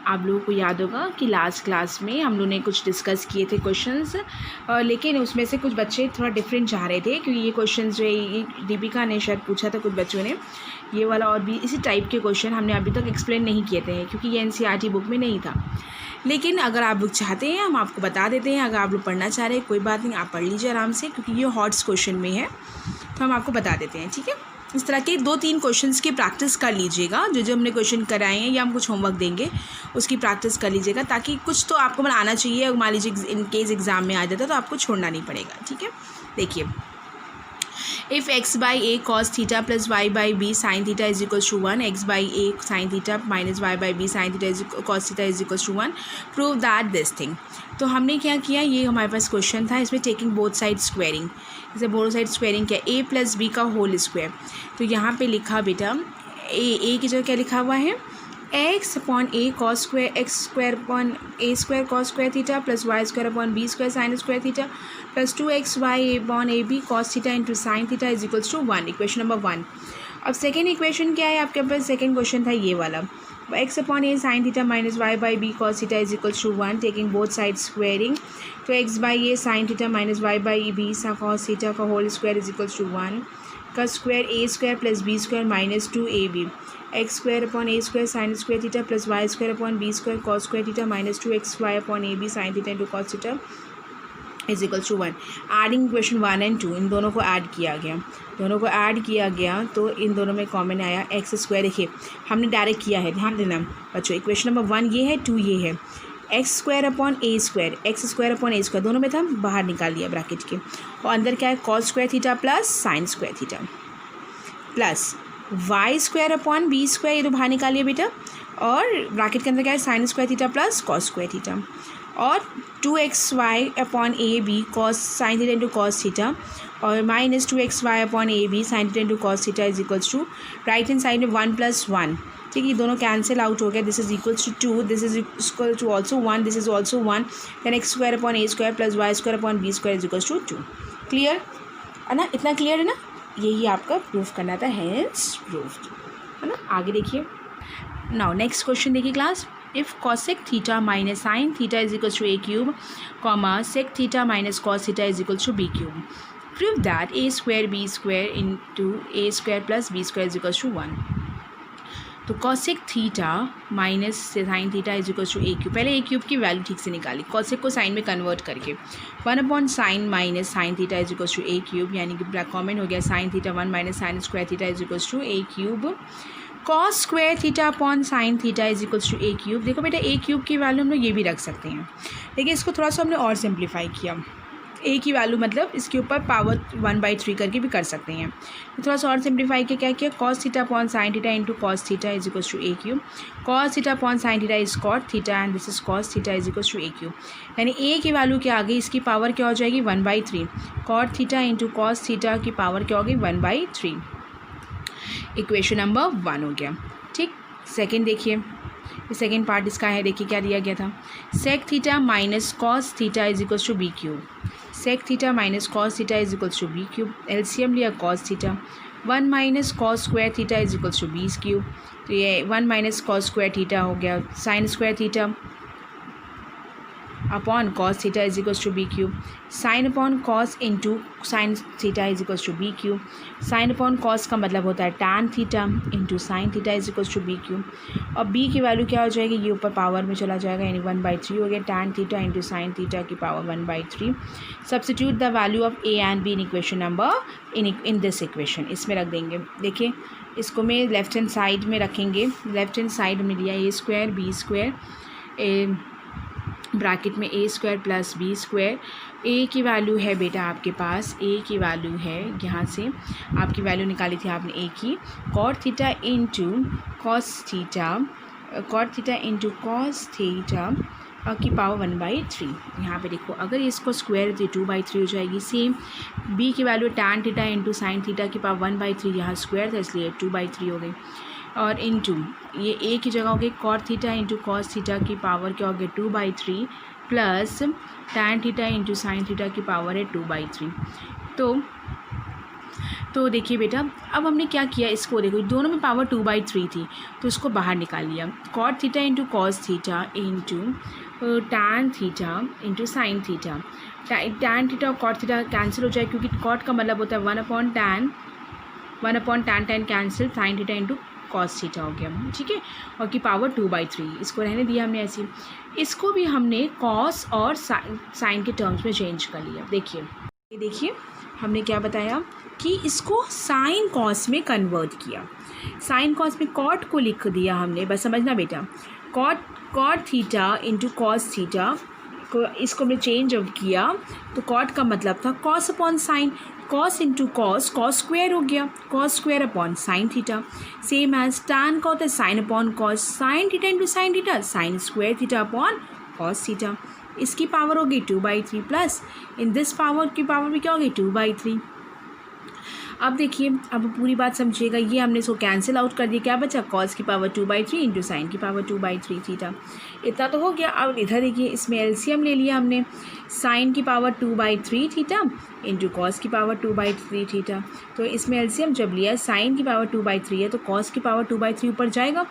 आप लोगों को याद होगा कि लास्ट क्लास में हम लोगों ने कुछ डिस्कस किए थे क्वेश्चंस, लेकिन उसमें से कुछ बच्चे थोड़ा डिफरेंट चाह रहे थे, क्योंकि ये क्वेश्चंस जो है दीपिका ने शायद पूछा था कुछ बच्चों ने, ये वाला और भी इसी टाइप के क्वेश्चन हमने अभी तक एक्सप्लेन नहीं किए थे, क्योंकि ये NCERT बुक में नहीं था। लेकिन अगर आप लोग चाहते हैं हम आपको बता देते हैं, अगर आप लोग पढ़ना चाह रहे हैं कोई बात नहीं, आप पढ़ लीजिए आराम से, क्योंकि ये हॉट्स क्वेश्चन में है तो हम आपको बता देते हैं, ठीक है। इस तरह के 2-3 क्वेश्चंस की प्रैक्टिस कर लीजिएगा, जो जो हमने क्वेश्चन कराए हैं या हम कुछ होमवर्क देंगे उसकी प्रैक्टिस कर लीजिएगा, ताकि कुछ तो आपको आना चाहिए। मान लीजिए इन केस एग्ज़ाम में आ जाता तो आपको छोड़ना नहीं पड़ेगा, ठीक है। देखिए, if x by a cos theta plus y by b sin theta is equals to 1, x by a sin theta minus y by b sin theta is cos theta is equals to 1, prove that this thing। तो हमने क्या किया, ये हमारे पास question था, इसमें taking both side squaring, जैसे both side squaring क्या, a प्लस बी का होल स्क्वायर। तो यहाँ पे लिखा बेटा a की जगह क्या लिखा हुआ है, x upon a cos square X square upon a square cos square theta plus y square upon b square sine square theta plus 2xy upon ab cos theta into sine theta is equals to 1, equation number 1। अब second equation क्या है आपके पास, second question था ये वाला, x upon a sine theta minus y by b cos theta is equals to 1, taking both side squaring. तो x by a sine theta minus y by b cos theta का whole square is equals to 1 का square a square plus b square minus 2ab x square upon a square sine square theta plus y square upon b square cos square theta minus 2xy upon ab sine theta into cos theta is equals to 1। Adding equation 1 and 2, इन दोनों को add किया गया, दोनों को add किया गया तो इन दोनों में कॉमन आया एक्स स्क्वायर। देखिए हमने डायरेक्ट किया है, ध्यान देना बच्चों, इक्वेशन नंबर 1 ये है, 2 ये है, x square upon a square, X square upon a square दोनों में था, बाहर निकाल दिया ब्रैकेट के, और अंदर क्या है cos square theta plus sine square theta plus y square upon b square, ये तो बाहर निकालिए बेटा, और ब्रैकेट के अंदर क्या है sine square theta plus cos square theta, और 2xy upon a b cos sine theta into cos theta, और minus 2xy upon a b sine theta into cos theta is equals to right hand side में 1 + 1, ठीक है, ये दोनों cancel out हो गया, this is equals to 2, this is equal to also 1, this is also 1, then x square upon a square plus y square upon b square is equals to 2। Clear है ना, इतना क्लियर है ना, यही आपका proof करना था, हैंस प्रूफ्ड, है ना। आगे देखिए, नाउ नेक्स्ट क्वेश्चन देखिए class, if cosec theta minus sine theta is equals to a cube comma sec theta minus cos theta is equals to b cube, prove that a square b square into a square plus b square is equals to 1। तो cosec theta minus sine theta is equals to a cube, पहले a cube की value ठीक से निकाली, cosec को sign में convert करके, 1 upon sine minus sine theta is equals to a cube, यानी कि ब्लैक कॉमन हो गया, sine theta 1 minus sine square theta is equals to a cube, cos square theta upon sine theta is equals to a cube. देखो बेटा a cube की value हम लोग ये भी रख सकते हैं, लेकिन इसको थोड़ा सा हमने और सिंप्लीफाई किया, a की वैल्यू मतलब इसके ऊपर पावर 1/3 करके भी कर सकते हैं, तो थोड़ा सा और सिंप्लीफाई के क्या किया, cos theta upon sine theta into cos theta is equals to a cube, cos theta upon sine theta is cot theta and this is cos theta is equals to a cube, यानी a की वैल्यू के आगे इसकी power क्या हो जाएगी 1/3, cot theta into cos theta की पावर क्या होगी 1/3, इक्वेशन नंबर 1 हो गया, ठीक। सेकेंड देखिए, सेकेंड पार्ट इसका है, देखिए क्या दिया गया था, sec theta minus cos theta is equals to b cube, sec theta minus cos theta is equals to b cube, LCM लिया cos theta, 1 minus cos square theta is equals to b cube, तो ये 1 minus cos square theta हो गया, sine square theta upon cos theta is equals to b cube, sine upon cos into sine theta is equals to b cube, sine upon cos का मतलब होता है tan theta into sine theta is equals to b cube, और b की value क्या हो जाएगी, ये ऊपर पावर में चला जाएगा, यानी 1/3 हो गया, tan theta into sine theta की power 1/3। Substitute the value of a and b in equation number in this equation, इसमें रख देंगे। देखिए इसको मैं लेफ्ट हैंड साइड में रखेंगे, लेफ्ट हैंड साइड में लिया a square b square bracket में a square plus b square, a की वैल्यू है बेटा आपके पास, a की वैल्यू है, यहाँ से आपकी वैल्यू निकाली थी आपने a की, cot theta into cos theta, cot theta into cos theta की पावर 1/3। यहाँ पे देखो अगर इसको स्क्वायर तो 2/3 हो जाएगी, सेम b की value tan theta into sine theta की पावर 1/3, यहाँ स्क्वायर था इसलिए 2/3 हो गई, और इंटू ये a की जगह हो गई cot theta into cos theta की पावर क्या हो गया 2/3 plus tan theta into sine theta की पावर है 2/3। तो तो देखिए बेटा, अब हमने क्या किया, इसको देखो दोनों में पावर 2/3 थी, तो इसको बाहर निकाल लिया। Cot theta into cos theta into tan theta into sine theta. Tan theta और कॉट थीटा कैंसिल हो जाए, क्योंकि कॉट का मतलब होता है 1/tan, 1/tan, tan cancel, sign theta into cos theta हो गया, ठीक है। और की पावर 2/3, इसको रहने दिया हमने ऐसे। इसको भी हमने कॉस और साइन के टर्म्स में चेंज कर लिया। देखिए हमने क्या बताया कि इसको साइन कॉस में कन्वर्ट किया। साइन कॉस में कॉट को लिख दिया हमने, बस समझना बेटा, cot theta into cos theta को इसको हमने चेंज अब किया, तो कॉट का मतलब था cos upon sine, cos into cos, cos square हो गया, cos square upon sine theta. Same as tan का होता है sine upon cos, sine theta into sine theta, sine square theta upon cos theta. इसकी power होगी 2/3 plus in this power की power भी क्या होगी 2/3। अब देखिए, अब पूरी बात समझिएगा, ये हमने इसको कैंसिल आउट कर दिया, क्या बचा, कॉस की पावर 2/3 इंटू साइन की पावर 2/3 थीटा। इतना तो हो गया। अब इधर देखिए, इसमें एलसीएम ले लिया हमने, साइन की पावर 2/3 थीटा इंटू कॉस की पावर 2/3 थीटा। तो इसमें एलसीएम जब लिया, साइन की पावर 2/3 है तो कॉस की पावर 2/3 ऊपर जाएगा,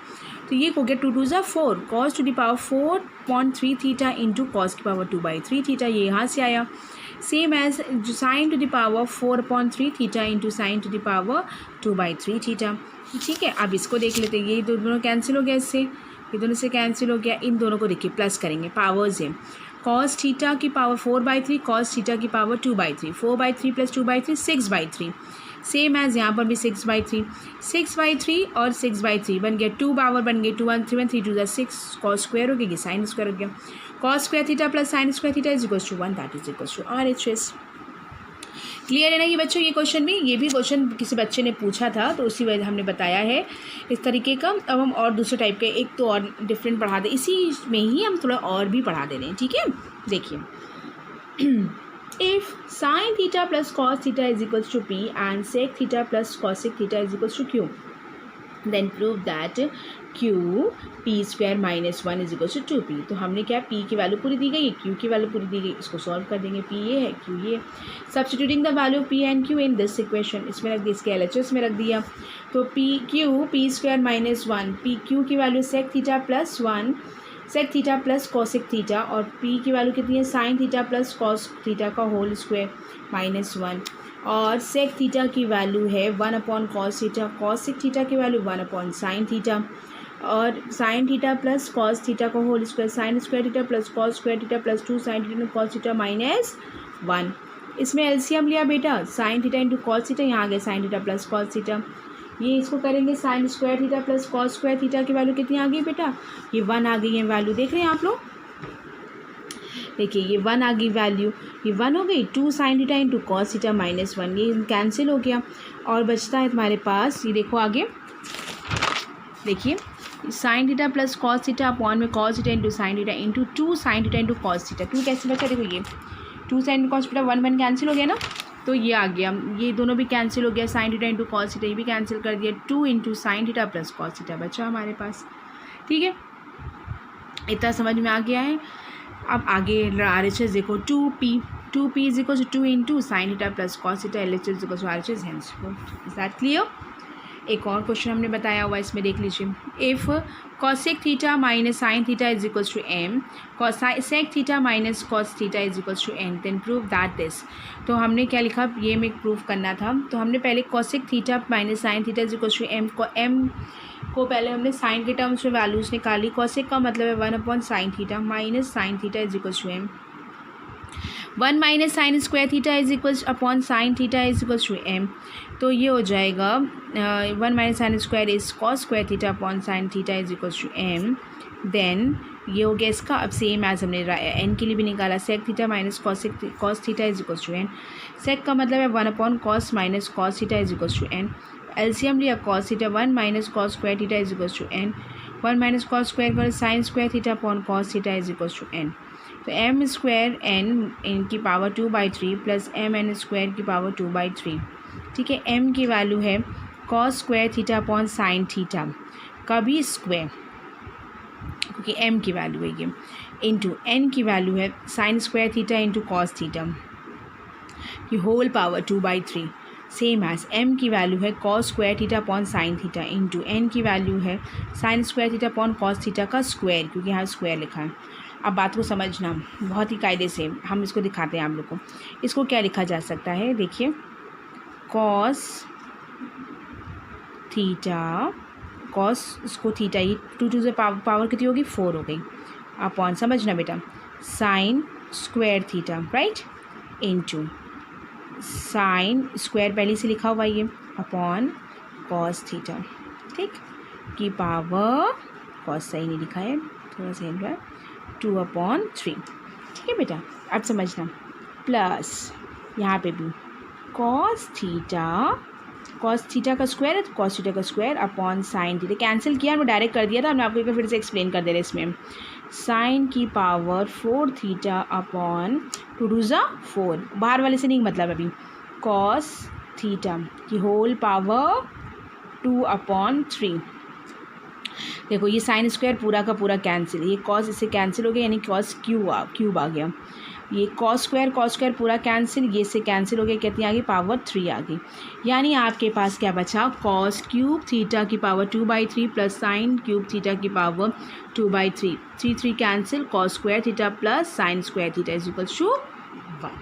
तो ये हो गया 2 2 4, cos to the power 4.3 theta into cos की पावर 2/3 थीटा, ये यहाँ से आया। Same as sine to the power 4/3 theta into sine to the power 2/3 theta, ठीक है। अब इसको देख लेते हैं, ये दोनों कैंसिल हो गया, इससे ये दोनों से कैंसिल हो गया, इन दोनों को देखिए प्लस करेंगे, पावर्स है, कॉस थीटा की पावर 4/3, कॉस थीटा की पावर 2/3, 4/3 प्लस 2/3 6/3, सेम एज यहाँ पर भी 6/3, 6/3 और 6/3 बन गया, 2 पावर बन गई 2 1 3 1 3 2 6, कॉस स्क्वायर हो गया, साइन स्क्वायर हो गया, cos square theta plus sine square theta is equals to 1, that is equals to RHS। Clear है ना ये बच्चों, ये क्वेश्चन भी, ये भी क्वेश्चन किसी बच्चे ने पूछा था, तो उसी वजह हमने बताया है इस तरीके का। अब हम और दूसरे टाइप के एक तो और डिफरेंट पढ़ा दें, इसी में ही हम थोड़ा और भी पढ़ा दे रहे हैं, ठीक है। देखिए, if sin theta plus cos theta is equals to P and sec theta plus cosec theta is equals to Q, then prove that Q P square minus 1 is equals to 2P। तो हमने क्या, P की value पूरी दी गई है, Q की value पूरी दी गई, इसको सॉल्व कर देंगे, P ये है, Q ये। Substituting the value P and Q in this equation, इसमें रख दिया, इसके LHS में रख दिया, तो P स्क्वायर माइनस 1, Q की value sec theta plus 1, sec theta plus cosec theta, और P की वैल्यू कितनी है, sine theta plus cos theta का होल स्क्वायर माइनस 1, और सेक थीटा की वैल्यू है 1 कॉस थीटा, कॉसिक थीटा की वैल्यू 1 साइन थीटा, और sine theta plus cos theta का whole square, sine square theta plus cos square theta plus 2 sine theta cos theta minus 1। इसमें LCM लिया बेटा, sign theta into cos theta, यहाँ आ गया sine theta plus cos theta, ये इसको करेंगे sign square theta plus cos square theta की वैल्यू कितनी आ गई बेटा, ये 1 आ गई है वैल्यू, देख रहे हैं आप लोग, देखिए ये 1 आ गई वैल्यू, ये 1 हो गई, 2 sine theta into cos theta minus 1, ये कैंसिल हो गया, और बचता है तुम्हारे पास, ये देखो आगे, देखिए sine theta plus cos theta upon में cos theta into sine theta into 2 sine theta into cos theta, 2 कैसे बचा, देखो ये 2 साइन कॉस थीटा 1 कैंसिल हो गया ना, तो ये आ गया, ये दोनों भी कैंसिल हो गया, sine theta into cos theta ये भी कैंसिल कर दिया, 2 into sine theta plus cos theta बचा हमारे पास, ठीक है। इतना समझ में आ गया है। अब आगे RHS देखो, 2P is equal to 2 into sine theta plus cos theta, LHS is equal to RHS, hence is that clear. एक और क्वेश्चन हमने बताया हुआ, इसमें देख लीजिए, if cosec theta minus sine theta is equals to m, sec theta minus cos theta is equals to n, then prove that this. तो हमने क्या लिखा, ये में प्रूव करना था, तो हमने पहले cosec theta minus sine theta is equals to m को पहले हमने साइन के टर्म्स में वैल्यूज निकाली, कॉसेक का मतलब है 1 sine theta minus sine theta is equals to M, 1 minus sine square theta is equals upon sine theta is equals to M, तो ये हो जाएगा 1 minus sine square is cos square theta upon sine theta is equals to M, then ये हो गया इसका। अब same as हमने एन के लिए भी निकाला, sec theta minus cos theta is equals to n, sec का मतलब है 1 cos minus cos theta is equals to n, LCM लिया cos theta 1 minus cos square theta is equals to n, 1 minus cos square का sine square theta upon cos theta is equals to n, तो m square n की power 2/3 plus m n square की power 2/3, ठीक है। M की value है cos square theta upon sine theta का भी स्क्वायर, क्योंकि एम की वैल्यू है ये, इंटू एन की वैल्यू है sine square theta into cos theta की whole power 2/3, same as m की वैल्यू है cos square theta upon sine theta into n की वैल्यू है sine square theta upon cos theta का स्क्वायर, क्योंकि यहाँ स्क्वायर लिखा है। अब बात को समझना बहुत ही कायदे से, हम इसको दिखाते हैं आप लोग को। इसको क्या लिखा जा सकता है, देखिए cos थीटा, cos इसको थीटा, ये 2 टू द पावर कितनी होगी 4 हो गई, अपॉन समझना बेटा sign square theta right into sine square पहले से लिखा हुआ ये अपॉन कॉस थीटा, ठीक, की पावर कॉस सही नहीं लिखा है, थोड़ा सा हिल रहा है, 2/3, ठीक है बेटा। अब समझना प्लस यहाँ पे भी कॉस थीटा का स्क्वायर है तो कॉस थीटा का square upon sine theta, cancel किया हमने डायरेक्ट कर दिया था, हमने आपको एक बार फिर से एक्सप्लेन कर दे रहे इसमें, साइन की पावर 4 थीटा अपॉन 2 टू ज़ा 4, बाहर वाले से नहीं मतलब अभी, कॉस थीटा की होल पावर 2/3। देखो ये साइन स्क्वायर पूरा का पूरा कैंसिल, ये कॉस इससे कैंसिल हो गया यानी कॉस क्यूब आ गया, ये कॉस स्क्वायर पूरा कैंसिल, ये से कैंसिल हो गया, कितनी आ गई पावर 3 आ गई, यानी आपके पास क्या बचा कॉस क्यूब थीटा की power 2/3 plus sine cube theta की power 2/3, 3 cancel, cos square theta plus sine square theta is equal to 1।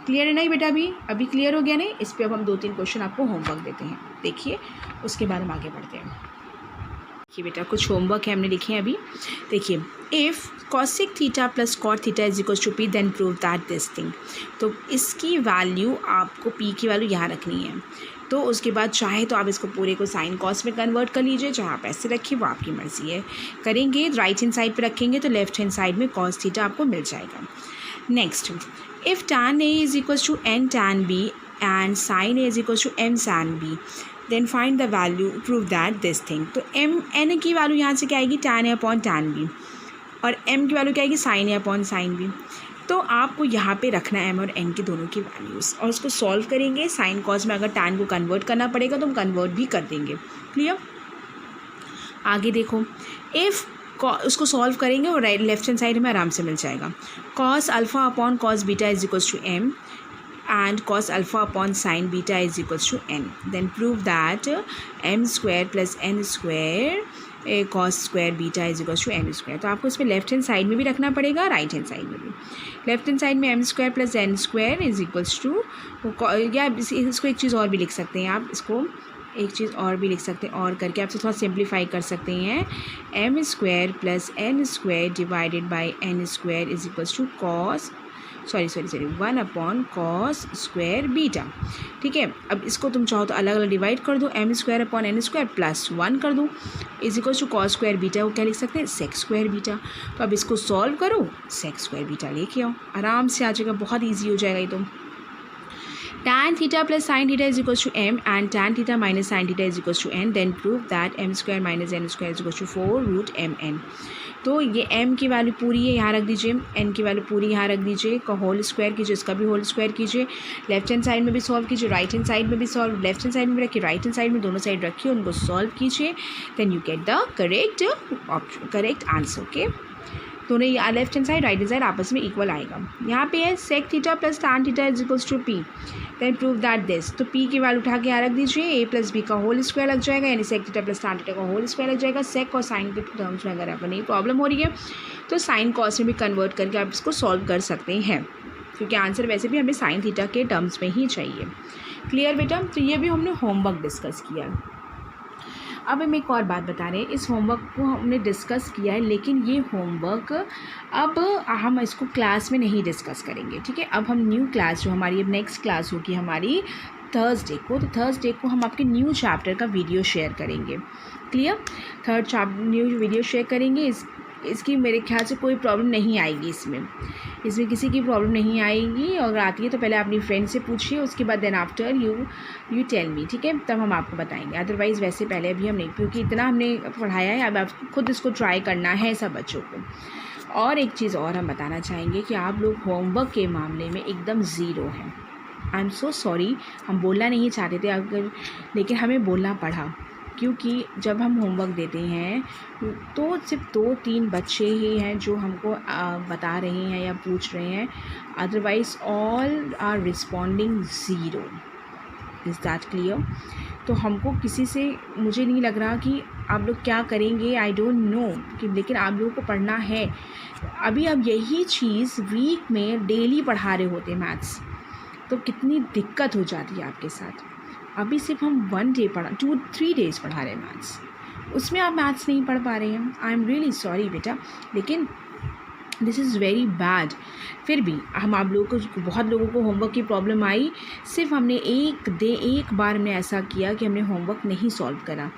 Clear है नहीं बेटा, अभी क्लियर हो गया नहीं। इस पर अब हम 2-3 क्वेश्चन आपको होमवर्क देते हैं, देखिए उसके बाद हम आगे बढ़ते हैं। देखिए बेटा कुछ होमवर्क है हमने लिखे हैं अभी, देखिए if cosec theta plus cot theta is equal to p then prove that this thing, तो इसकी वैल्यू आपको पी की वैल्यू यहाँ रखनी है, तो उसके बाद चाहे तो आप इसको पूरे को साइन कॉस में कन्वर्ट कर लीजिए, चाहे आप ऐसे रखिए वो आपकी मर्ज़ी है, करेंगे राइट हैंड साइड पे रखेंगे तो लेफ्ट हैंड साइड में कॉस थीटा आपको मिल जाएगा। Next if tan a is equal to n tan b and sin a is equal to m sin b then find the value prove that this thing, तो n की value यहाँ से क्या आएगी tan a upon tan b और m की value क्या आएगी sin a upon sin b, तो आपको यहाँ पे रखना है m और n के दोनों की वैल्यूज़ और उसको सॉल्व करेंगे, साइन कॉस में अगर tan को कन्वर्ट करना पड़ेगा तो हम कन्वर्ट भी कर देंगे। क्लियर, आगे देखो इफ़ उसको सॉल्व करेंगे और राइट लेफ्ट हैंड साइड में आराम से मिल जाएगा, cos alpha upon cos beta is equals to m and cos alpha upon sin beta is equals to n, then prove that m square plus n square cos square beta is equals to n square, तो आपको इसमें left hand side में भी रखना पड़ेगा, right hand side में भी। Left hand side में m square plus n square is equals to, या इसको एक चीज़ और भी लिख सकते हैं आप, इसको एक चीज़ और भी लिख सकते हैं, और करके आपसे थोड़ा सिंप्लीफाई कर सकते हैं, m square plus n square divided by n square is equals to cos 1 upon cos square beta, ठीक है। अब इसको तुम चाहो तो अलग अलग डिवाइड कर दो, m square upon n square plus 1 कर दो is equal to cos square beta को क्या लिख सकते हैं सेक स्क्वायर बीटा, तो अब इसको सॉल्व करो, सेक स्क्वायर बीटा लेके आओ, आराम से आ जाएगा, बहुत ईजी हो जाएगा ये तो। tan theta plus sin theta is equals to m and tan theta minus sin theta is equals to n, then prove that m square minus n square is equals to 4 root mn, तो ये m की value पूरी है यहाँ रख दीजिए, n की value पूरी यहाँ रख दीजिए, का होल स्क्वायर कीजिए, इसका भी होल स्क्वायर कीजिए, लेफ्ट हैंड साइड में भी सॉल्व कीजिए, राइट हैंड साइड में भी सॉल्व, लेफ्ट हैंड साइड में रखिए, राइट हैंड साइड में, दोनों साइड रखिए, उनको सॉल्व कीजिए, then you get the correct answer. Okay, दोनों left hand side right hand side आपस में इक्वल आएगा। यहाँ पे है sec theta plus tan theta is equals to p, then prove that this, तो पी की वैल्यू उठा के यहाँ रख दीजिए, ए प्लस बी का होल स्क्वायर लग जाएगा, यानी sec theta plus tan theta का होल स्क्वायर लग जाएगा। सेक और साइन के टर्म्स में अगर आपको नहीं प्रॉब्लम हो रही है तो साइन कॉस में भी कन्वर्ट करके आप इसको सॉल्व कर सकते हैं, क्योंकि आंसर वैसे भी हमें साइन थीटा के टर्म्स में ही चाहिए। क्लियर बेटा, तो ये भी हमने होमवर्क डिस्कस किया। अब हम एक और बात बता रहे हैं, इस होमवर्क को हमने डिस्कस किया है, लेकिन ये होमवर्क अब हम इसको क्लास में नहीं डिस्कस करेंगे, ठीक है। अब हम न्यू क्लास जो हमारी अब नेक्स्ट क्लास होगी हमारी थर्सडे को, तो थर्सडे को हम आपके न्यू चैप्टर का वीडियो शेयर करेंगे। Clear, third chapter new video share करेंगे, इसकी मेरे ख्याल से कोई प्रॉब्लम नहीं आएगी, इसमें किसी की प्रॉब्लम नहीं आएगी, अगर आती है तो पहले अपनी फ्रेंड से पूछिए, उसके बाद then after you tell me, ठीक है, तब हम आपको बताएंगे। अदरवाइज़ वैसे पहले अभी हम नहीं, क्योंकि इतना हमने पढ़ाया है, अब आपको खुद इसको ट्राई करना है सब बच्चों को। और एक चीज़ और हम बताना चाहेंगे कि आप लोग होमवर्क के मामले में एकदम ज़ीरो हैं। आई एम सो सॉरी, हम बोलना नहीं चाहते थे अगर, लेकिन हमें बोलना पड़ा, क्योंकि जब हम होमवर्क देते हैं तो सिर्फ 2-3 बच्चे ही हैं जो हमको बता रहे हैं या पूछ रहे हैं, otherwise all are responding zero. Is that clear? तो हमको किसी से, मुझे नहीं लग रहा कि आप लोग क्या करेंगे, आई डोंट नो कि, लेकिन आप लोगों को पढ़ना है। अभी अब यही चीज़ वीक में डेली पढ़ा रहे होते मैथ्स, तो कितनी दिक्कत हो जाती है आपके साथ। अभी सिर्फ हम 1 डे पढ़ा, 2-3 डेज़ पढ़ा रहे हैं मैथ्स, उसमें आप मैथ्स नहीं पढ़ पा रहे हैं। आई एम रियली सॉरी बेटा, लेकिन दिस इज़ वेरी बैड। फिर भी हम आप लोगों को, बहुत लोगों को होमवर्क की प्रॉब्लम आई, सिर्फ हमने एक बार हमने ऐसा किया कि हमने होमवर्क नहीं सॉल्व करा,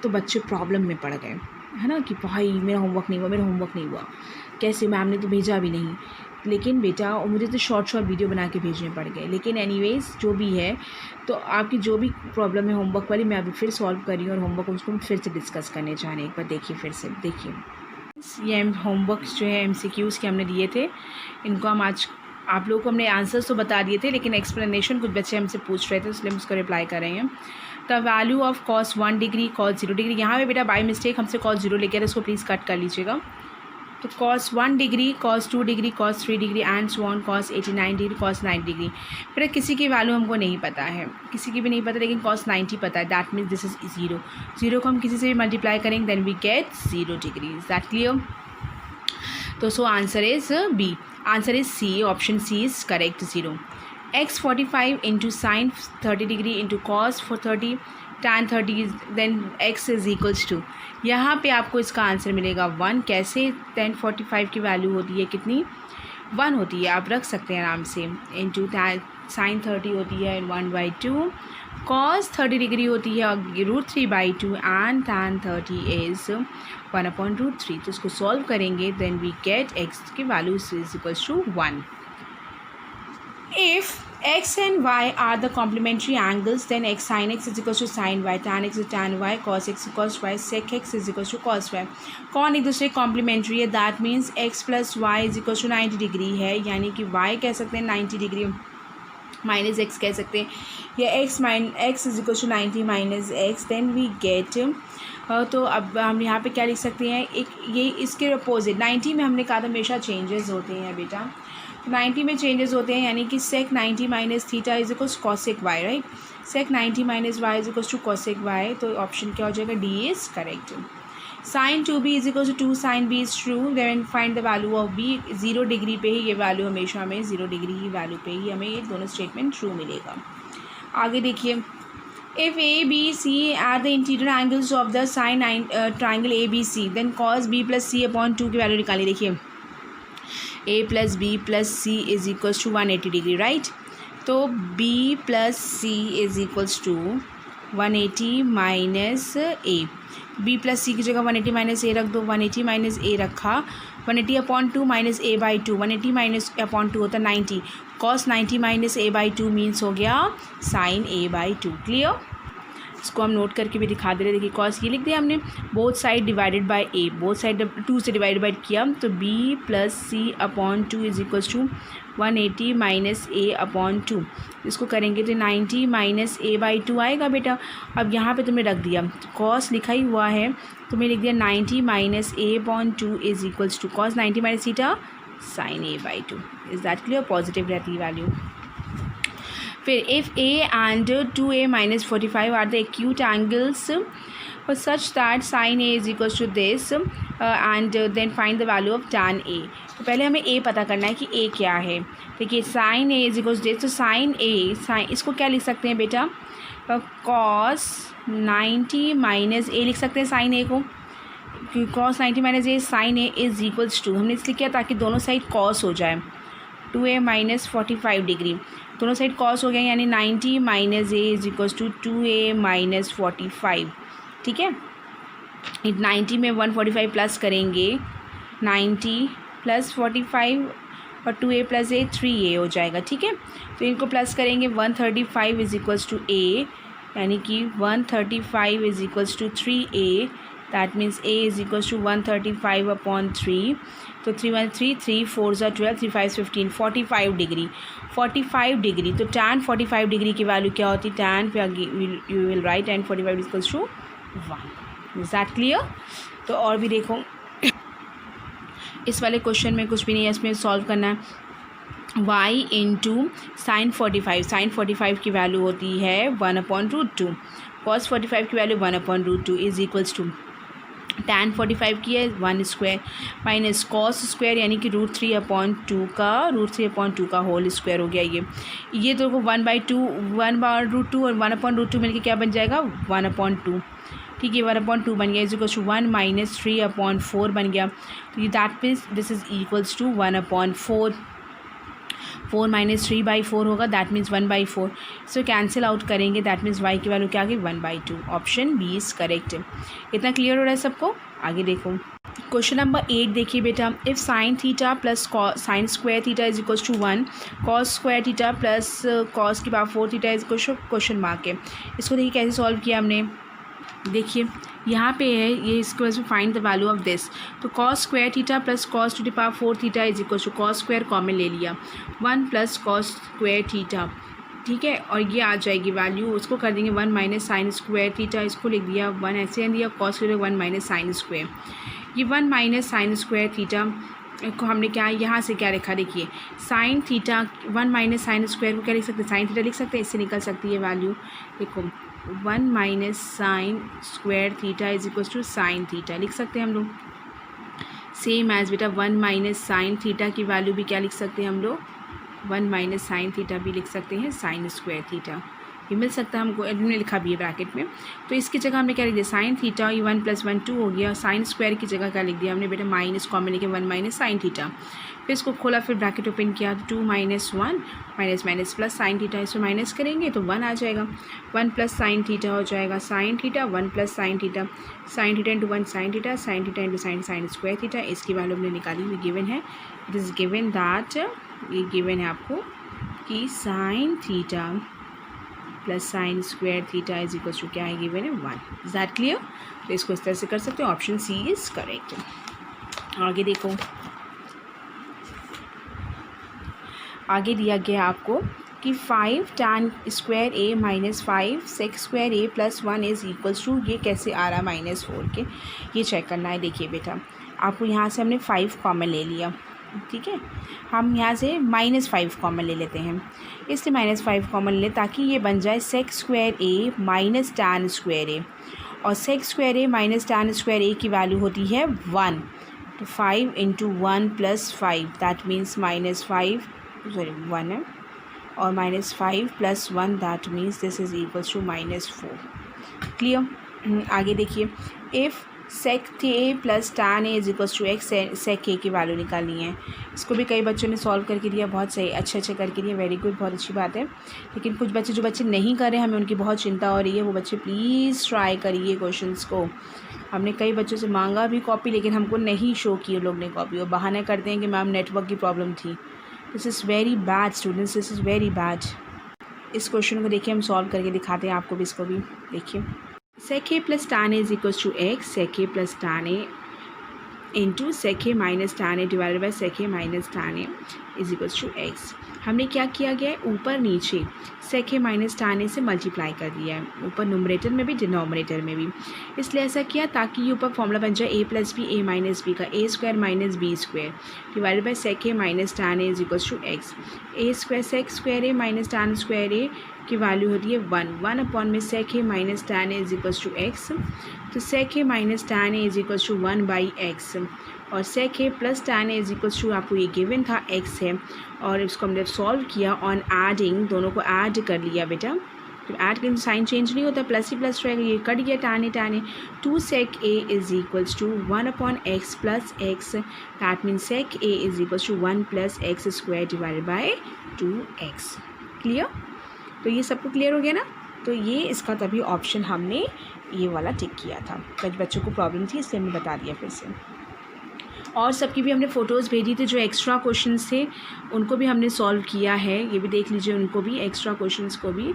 तो बच्चे प्रॉब्लम में पड़ गए, है ना, कि भाई मेरा होमवर्क नहीं हुआ, कैसे, मैम ने तो भेजा भी नहीं। लेकिन बेटा मुझे तो शॉर्ट वीडियो बना के भेजने पड़ गए। लेकिन एनीवेज जो भी है, तो आपकी जो भी प्रॉब्लम है होमवर्क वाली, मैं अभी फिर सॉल्व कर रही हूँ और होमवर्क उसको फिर से डिस्कस करने चाह रहे हैं। एक बार देखिए, फिर से देखिए, ये होमवर्क जो है MCQs के हमने दिए थे, इनको हम आज आप लोगों को हमने आंसर्स तो बता दिए थे, लेकिन एक्सप्लेनेशन कुछ बच्चे हमसे पूछ रहे थे, इसलिए हम उसको रिप्लाई कर रहे हैं। The value of cos 1 degree cos 0 degree, यहाँ पे बेटा बाय मिस्टेक हमसे cos 0 लेके आया, इसको प्लीज़ कट कर लीजिएगा। तो cos 1 degree cos 2 degree cos 3 degree and so on, cos 89 degree cos 90 degree. फिर किसी की वैल्यू हमको नहीं पता है, किसी की भी नहीं पता, लेकिन cos 90 पता है, दैट मीन्स दिस इज 0 को हम किसी से भी मल्टीप्लाई करेंगे, then we get 0 degree. Is that clear? तो so answer is B, answer is C, option C is correct, 0। x 45 into sine 30 degree into cos 30 tan 30, then x is equals to, यहाँ पे आपको इसका answer मिलेगा 1। कैसे? tan 45 की value होती है कितनी? 1 होती है, आप रख सकते हैं आराम से, इंटू साइन 30 होती है 1/2, cos 30 डिग्री होती है √3/2 एंड tan 30 इज़ 1/√3। तो इसको सॉल्व करेंगे, देन वी गेट x की value is equals to 1। If x and y are the complementary angles, then x sin x is equals to sin y, tan x is tan y, cos x is cos y, sec x is equals to cos y। कौन एक दूसरे complementary है? That means x plus y is equals to 90 degree है, यानी कि y कह सकते हैं 90 डिग्री माइनस एक्स कह सकते हैं, या x is equals to 90 minus x, then we get. तो अब हम यहाँ पे क्या लिख सकते हैं, एक ये इसके अपोजिट 90 में हमने कहा था हमेशा चेंजेस होते हैं बेटा, 90 में चेंजेस होते हैं, यानी कि sec 90 minus theta is equals cosec y, right? sec 90 minus y is equals to cosec y, तो ऑप्शन क्या हो जाएगा? D is correct. sin 2b is equals to 2 sin b is true, then find the value of b। 0 degree पे ही ये value, हमेशा हमें 0 degree की वैल्यू पे ही हमें ये दोनों स्टेटमेंट ट्रू मिलेगा। आगे देखिए, if A B C are the interior angles of the sine triangle A B C, then cos b plus c upon 2 की वैल्यू निकालिए। देखिए a plus B plus C is equals to 180 degree, right? तो b plus C is equals to 180 minus A, b plus C की जगह 180 minus ए रख दो, 180 minus ए रखा, 180 upon 2 minus A by 2, 180 minus upon 2 होता है 90, cos 90 minus A by 2 means हो गया साइन ए बाई 2। क्लियर? इसको हम नोट करके भी दिखा दे रहे। देखिए कॉस ये लिख दिया हमने, both side divided by a, both side 2 से डिवाइड किया, तो b plus c upon 2 is equals to 180 minus a upon 2। इसको करेंगे तो 90 माइनस ए बाई 2 आएगा बेटा। अब यहाँ पे तुमने रख दिया, कॉस लिखा ही हुआ है, तुमने लिख दिया 90 minus a upon 2 is equals to cos 90 minus theta sine a by 2। Is that clear? Positive रहती है वैल्यू। फिर if a and 2a minus 45 are the acute angles such that sin a is equals to this and then find the value of tan a। तो पहले हमें a पता करना है कि a क्या है। देखिए sin a is equals to this, तो sin a, इसको क्या लिख सकते हैं बेटा? cos 90 माइनस a लिख सकते हैं sin a को, cos 90 minus a sin a is equals to, हमने इसलिए किया ताकि दोनों साइड cos हो जाए, 2a माइनस 45 डिग्री, दोनों साइड cos हो गया, यानी 90 minus a is equals to 2a minus 45। ठीक है, 90 में 145 प्लस करेंगे, 90 प्लस 45 और 2a प्लस ए 3a हो जाएगा। ठीक है, तो इनको प्लस करेंगे, 135 इज इक्वल्स टू a, यानी कि 135 is equals to 3a, that means a is equals to 135 upon 3, तो 3 1 3 3 4 12 3 5 15, 45 डिग्री, 45 डिग्री। तो tan 45 डिग्री की वैल्यू क्या होती है? tan पे you will write tan 45 equals to 1। Is that clear? तो और भी देखो, इस वाले क्वेश्चन में कुछ भी नहीं है, इसमें सॉल्व करना है। y इंटू साइन 45, साइन 45 की वैल्यू होती है 1/√2, कॉस 45 की value 1/√2 is equals to tan 45 की है 1 स्क्वायर माइनस कॉस स्क्वायर यानी कि √3/2 का √3/2 का होल स्क्वायर हो गया। ये तो 1/2 1/√2 और 1/√2 मिलके क्या बन जाएगा 1/2। ठीक है 1/2 बन गया इज इक्वल्स टू 1 माइनस 3/4 बन गया। तो ये that means this is equals to 1/4। 4 minus 3/4 होगा दैट मीन्स 1/4। इसको कैंसिल आउट करेंगे दैट मीन्स y की वैल्यू क्या आ गई 1/2। Option b is correct. इतना क्लियर हो रहा है सबको? आगे देखो क्वेश्चन नंबर 8 देखिए बेटा, if sine theta plus sine square theta is equals to 1, cos square theta plus cos की power 4 theta is equals to question mark है। इसको देखिए कैसे सॉल्व किया हमने। देखिए यहाँ पे है ये इसके वजह से find the value of this. तो cos square theta plus cos to the power 4 theta is equal to cos square common ले लिया 1 प्लस कॉस स्क्वायर थीटा। ठीक है और ये आ जाएगी वैल्यू, उसको कर देंगे 1 माइनस साइन स्क्वायर थीटा, इसको लिख दिया 1 ऐसे दिया cos square 1 minus sine square. ये 1 माइनस साइन स्क्वायर थीटा को हमने क्या यहाँ से क्या लिखा देखिए sine theta 1 minus sine square को क्या लिख सकते हैं साइन थीटा लिख सकते हैं, इससे निकल सकती है वैल्यू। देखो 1 minus sine square theta is equal to sine theta लिख सकते हैं हम लोग। सेम एज बेटा 1 माइनस साइन थीटा की वैल्यू भी क्या लिख सकते हैं हम लोग 1 माइनस साइन थीटा भी लिख सकते हैं साइन स्क्वायर थीटा, ये मिल सकता है हमको, हमने लिखा भी है ब्रैकेट में। तो इसकी जगह हमने क्या लिख दिया साइन थीटा, ये 1 + 1 2 हो गया। साइन स्क्वायर की जगह क्या लिख दिया हमने बेटा माइनस कॉमन लेके 1 माइनस साइन थीटा। फिर इसको खोला फिर ब्रैकेट ओपन किया 2 minus 1 minus minus plus sine theta, इसमें माइनस करेंगे तो 1 आ जाएगा 1 प्लस साइन थीटा हो जाएगा sine theta 1 plus sine theta into 1 sine theta into sine square theta. इसकी वैल्यू हमने निकाली हुई गिवन है। इट इज़ गिवन दैट ये गिवन है आपको कि sine theta plus sine square theta is equal to क्या है गिवन है 1। Is that clear? तो इसको इस तरह से कर सकते हो, ऑप्शन सी इज करेक्ट। आगे देखो, आगे दिया गया आपको कि 5 tan square A minus 5 sec square A plus 1 is equals to, ये कैसे आ रहा है -4 के, ये चेक करना है। देखिए बेटा आपको यहाँ से हमने 5 कॉमन ले लिया, ठीक है, हम यहाँ से -5 कॉमन ले लेते हैं, इसलिए -5 कॉमन ले ताकि ये बन जाए sec स्क्वायर ए माइनस tan स्क्वायर ए, और sec स्क्वायर ए माइनस tan स्क्वायर ए की वैल्यू होती है 1, तो 5 इंटू 1 प्लस 5 दैट मीन्स -5 1 है, और -5 plus 1 that means this is equals to -4। Clear? आगे देखिए, if sec a plus tan a is equals to x, sec a की वैल्यू निकालनी है। इसको भी कई बच्चों ने सॉल्व करके दिया, बहुत सही, अच्छे करके दिया, वेरी गुड, बहुत अच्छी बात है। लेकिन कुछ बच्चे जो बच्चे नहीं कर रहे, हमें उनकी बहुत चिंता हो रही है, वो बच्चे प्लीज़ ट्राई करिए क्वेश्चंस को। हमने कई बच्चों से मांगा भी कॉपी, लेकिन हमको नहीं शो की लोग ने कॉपी, और बहाना करते हैं कि मैम नेटवर्क की प्रॉब्लम थी। This is very bad students, this is very bad. इस क्वेश्चन को देखिए हम सॉल्व करके दिखाते हैं आपको भी, इसको भी देखिए। sec a plus tan a is equals to x, sec a plus tan a into sec a minus tan a divided by sec a minus tan a is equals to x। हमने क्या किया गया है, ऊपर नीचे sec a minus tan a से multiply कर दिया है, ऊपर न्यूमरेटर में भी डिनोमिनेटर में भी, इसलिए ऐसा किया ताकि ये ऊपर फॉर्मूला बन जाए a plus B A minus B का, a square minus B square divided by sec a minus tan a is equals to x। a square sec square a minus tan square a की value होती है 1 upon में sec a minus tan a is equals to x, तो sec a minus tan a is equals to 1 by x, और sec a plus tan a is equals to आपको ये given था x है, और इसको हमने सॉल्व किया ऑन एडिंग, दोनों को ऐड कर लिया बेटा, तो ऐड करके साइन चेंज नहीं होता, प्लस ही प्लस रहेगा, ये कट गया tan a 2 sec a is equals to 1 upon x plus x, that means sec a is equals to 1 plus x square divided by 2x। Clear? तो ये सबको clear हो गया ना? तो ये इसका तभी ऑप्शन हमने ये वाला टिक किया था, कुछ बच्चों को प्रॉब्लम थी इसलिए हमने बता दिया फिर से। और सबकी भी हमने फ़ोटोज़ भेजी थी, जो एक्स्ट्रा क्वेश्चंस थे उनको भी हमने सॉल्व किया है, ये भी देख लीजिए, उनको भी एक्स्ट्रा क्वेश्चंस को भी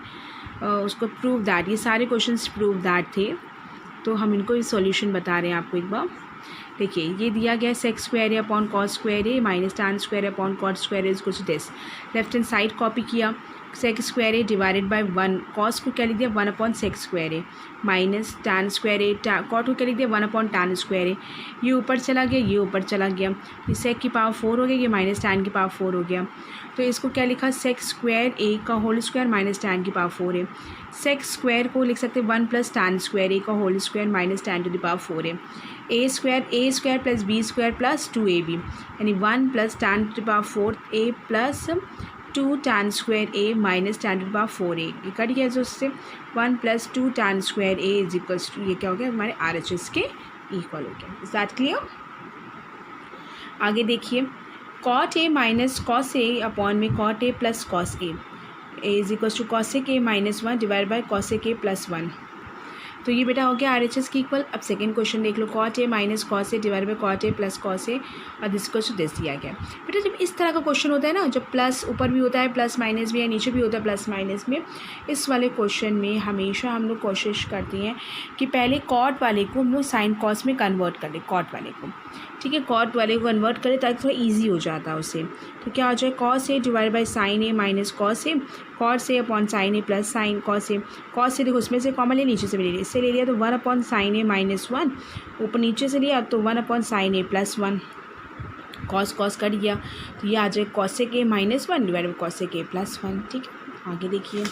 उसको प्रूव दैट, ये सारे क्वेश्चंस प्रूव दैट थे, तो हम इनको भी सॉल्यूशन बता रहे हैं आपको एक बार। देखिए ये दिया गया sec square A upon cos square A minus tan square upon cot square is कुछ this, left hand side copy किया, sec square A divided by 1, cos को क्या लिख दिया 1 sec square A, minus tan square A, cot को क्या लिख दिया 1 टैन स्क्वायर ए। ये ऊपर चला गया, ये ऊपर चला गया, ये सेक की पावर 4 हो गया, ये माइनस टैन की पावर 4 हो गया। तो इसको क्या लिखा सेक स्क्वायर ए का होल स्क्वायर माइनस टैन की पावर 4 है। सेक स्क्वायर को लिख सकते हैं 1 प्लस टैन स्क्वायर ए का whole square minus tan to the power 4 है। A square plus B square plus 2ab, यानी 1 plus tan to the power 4 A plus 2 tan square A minus tan to the power 4 A. ये cut गया जो उससे 1 plus 2 tan square A is equals to, ये क्या हो गया हमारे RHS के इक्वल हो गया। Is that clear? आगे देखिए, cot A minus cos A upon में cot A plus cos A is equals to cosec A minus 1 divide by cosec A plus 1। तो ये बेटा हो गया RHS की इक्वल। अब सेकंड क्वेश्चन देख लो, cot A minus cos A divide by cot A plus cos A और दिस इक्वल्स टू दिस दिया गया। बेटा जब इस तरह का क्वेश्चन होता है ना, जब प्लस ऊपर भी होता है प्लस माइनस भी, या नीचे भी होता है प्लस माइनस में, इस वाले क्वेश्चन में हमेशा हम लोग कोशिश करते हैं कि पहले कॉट वाले को हम लोग साइन कॉस में कन्वर्ट कर लें, कॉट वाले को, ठीक है, कॉट वाले को कन्वर्ट करें ताकि थोड़ा ईजी हो जाता है उसे। तो क्या हो जाए cos A divide by sine A minus cos A, cos A upon sine A plus sine cos A. Cos से देखो उसमें से कॉमन लिया, नीचे से भी ले लिया, इससे ले लिया तो 1 अपॉन साइन ए माइनस 1, ऊपर नीचे से लिया तो 1 अपॉन साइन ए प्लस 1, कॉस कॉस कट गया, तो ये आ जाए cosec A minus 1 divide by cosec A plus 1। ठीक है, आगे देखिए,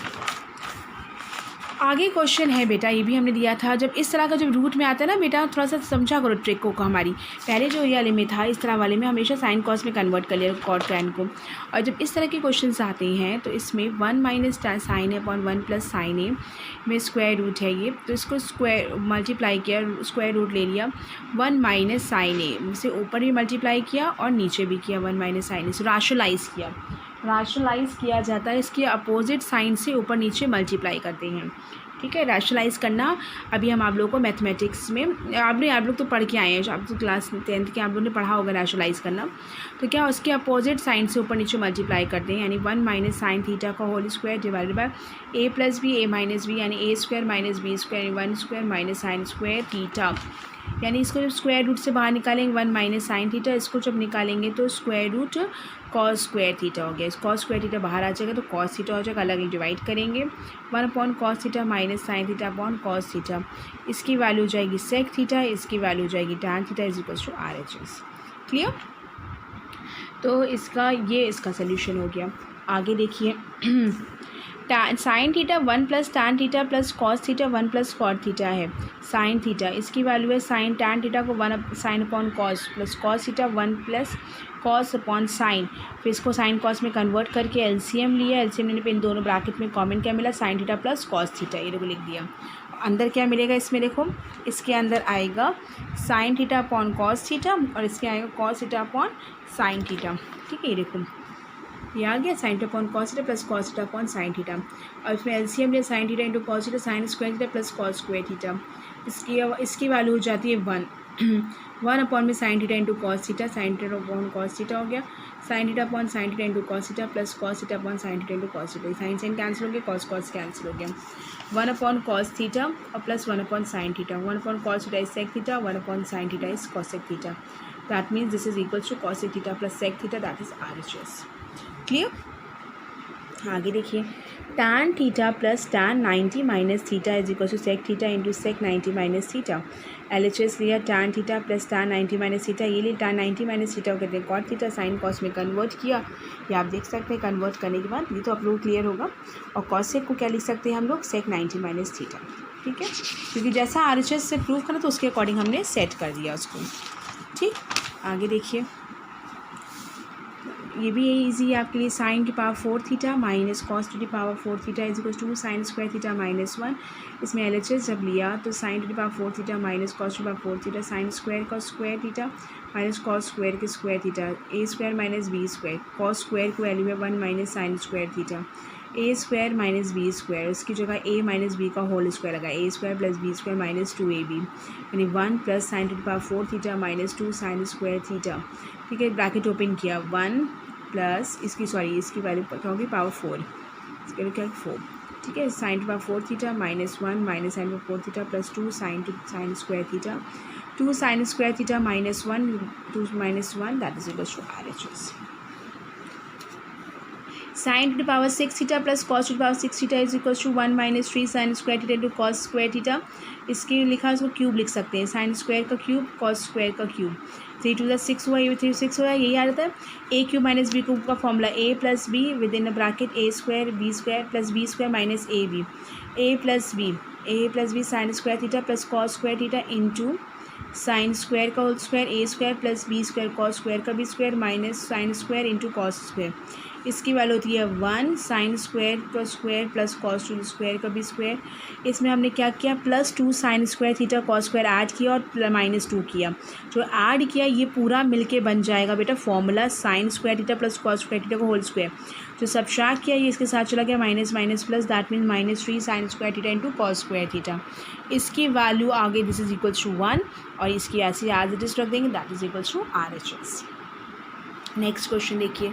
आगे क्वेश्चन है बेटा, ये भी हमने दिया था। जब इस तरह का जब रूट में आता है ना बेटा, थोड़ा सा समझा करो ट्रिक को हमारी। पहले जो ये वाले में था, इस तरह वाले में हमेशा साइन कॉस में कन्वर्ट कर लिया कॉट टैन को। और जब इस तरह के क्वेश्चंस आते हैं तो इसमें 1 माइनस साइन ए अपॉन 1 प्लस साइन ए में स्क्वायर रूट है ये, तो इसको स्क्वायर मल्टीप्लाई किया, स्क्वायर रूट ले लिया 1 माइनस साइन ए से, ऊपर भी मल्टीप्लाई किया और नीचे भी किया 1 माइनस साइन ए से, राशनलाइज़ किया। रैशनलाइज़ किया जाता है, इसके अपोजिट साइन से ऊपर नीचे मल्टीप्लाई करते हैं। ठीक है, रैशनलाइज़ करना अभी हम आप लोगों को मैथमेटिक्स में आप लोग तो पढ़ के आए हैं, आप तो क्लास 10th के आप लोगों ने पढ़ा होगा रैशनलाइज़ करना। तो क्या उसके अपोजिट साइन से ऊपर नीचे मल्टीप्लाई करते हैं, यानी 1 माइनस साइन थीटा का whole square divided by A plus B A minus B, यानी A square minus B square, 1 square minus sine square theta. यानी इसको जब स्क्वायर रूट से बाहर निकालेंगे 1 माइनस साइन थीटा, इसको जब निकालेंगे तो square root cos square theta हो गया। इस कॉस स्क्वायर थीटा बाहर आ जाएगा तो कॉस थीटा हो जाएगा, अलग अलग डिवाइड करेंगे 1 upon cos theta minus sine theta upon cos theta. इसकी वैल्यू जाएगी सेक थीटा, इसकी वैल्यू जाएगी tan theta is equals to RHS। Clear? तो इसका सोल्यूशन हो गया। आगे देखिए, sine theta 1 plus tan theta plus cos theta 1 plus cot theta है। साइन थीटा इसकी वैल्यू है साइन टैन थीटा को 1 sine upon cos plus cos theta 1 plus cos upon sign. फिर इसको साइन कॉस में कन्वर्ट करके एलसीएम लिया, LCM लेने पे इन दोनों ब्रैकेट में कॉमन क्या मिला, sign theta plus cos theta, ये देखो लिख दिया। अंदर क्या मिलेगा इसमें, देखो इसके अंदर आएगा sign theta upon cos theta और इसके आएगा cos theta upon sine theta. ठीक है, ये देखो ये आ गया sine theta upon cos theta plus cos theta upon sine theta, और इसमें एलसीएम लिया sign theta into cos theta sine square theta plus cos square theta. इसकी वैल्यू हो जाती है 1 अपॉन में sign theta into cos theta, sign theta upon cos theta हो गया, sine theta upon sine theta into cos theta plus cos theta upon sine theta into cos theta. Sine sine cancel हो गया, cos cos cancel हो गया, 1 upon cos theta और plus 1 upon sine theta. 1 upon cos theta is sec theta, 1 upon sine theta is cosec theta. That means this is equals to cosec theta plus sec theta, that is RHS। Clear? आगे देखिए, tan theta plus tan 90 minus theta is equal to sec theta into sec 90 minus theta. LHS लिया tan theta plus tan 90 minus theta, ये लिए tan 90 minus theta को कहते हैं cot theta, sine cos में convert किया, ये आप देख सकते हैं कन्वर्ट करने के बाद ये तो आप लोग क्लियर होगा। और कॉसेक को क्या लिख सकते हैं हम लोग, सेक 90 माइनस थीटा। ठीक है, क्योंकि जैसा RHS से प्रूव करा तो उसके अकॉर्डिंग हमने सेट कर दिया उसको। ठीक, आगे देखिए, ये भी इजी है आपके लिए, साइन की power 4 theta minus cos to the power 4 theta is equal to sine square theta minus 1। इसमें LHS जब लिया तो sine to the power 4 theta minus cos to the power 4 theta, sine square का square theta minus cos square के square theta, A square minus B square, cos square को value है 1 minus sine square theta, A square minus B square, उसकी जगह A minus B का whole square लगा, A square plus B square minus 2ab, यानी 1 plus sine to the power 4 theta minus 2 sine square theta. ठीक है, bracket open किया, 1 plus इसकी value क्या होगी, पावर 4, इसकी वैल्यू क्या 4। ठीक है, sine to power 4 theta minus 1 minus sine to 4 theta plus 2 sine square theta, 2 sine square theta minus 1 2 minus 1 that is equal to RHS। Sine to the power 6 theta plus cos to the power 6 theta is equal to 1 minus 3 sine square theta into cos square theta. इसके लिखा इसको cube लिख सकते हैं, sine square का cube cos square का cube. 3 to the 6 हुआ, ये 3 6 हुआ, यही आ जाता है। A cube minus B cube का formula A plus B within bracket A square plus B square minus A B. A plus B sine square theta plus cos square theta into sine square का whole square A square plus B square cos square का B square minus sine square into cos square. इसकी value होती है 1 sine square का square plus cos to square का भी square. इसमें हमने क्या किया, +2 sine square theta cos square add किया और -2 किया। जो ऐड किया ये पूरा मिलके बन जाएगा बेटा formula sine square theta plus cos square theta का होल स्क्वायर। जो सब्ट्रैक्ट किया ये इसके साथ चला गया minus minus plus, that mean -3 sine square theta into cos square theta. इसकी वैल्यू आगे दिस इज इक्वल टू 1 और इसकी ऐसे एज इट इज रख देंगे, that is equal to RHS। Next question देखिए,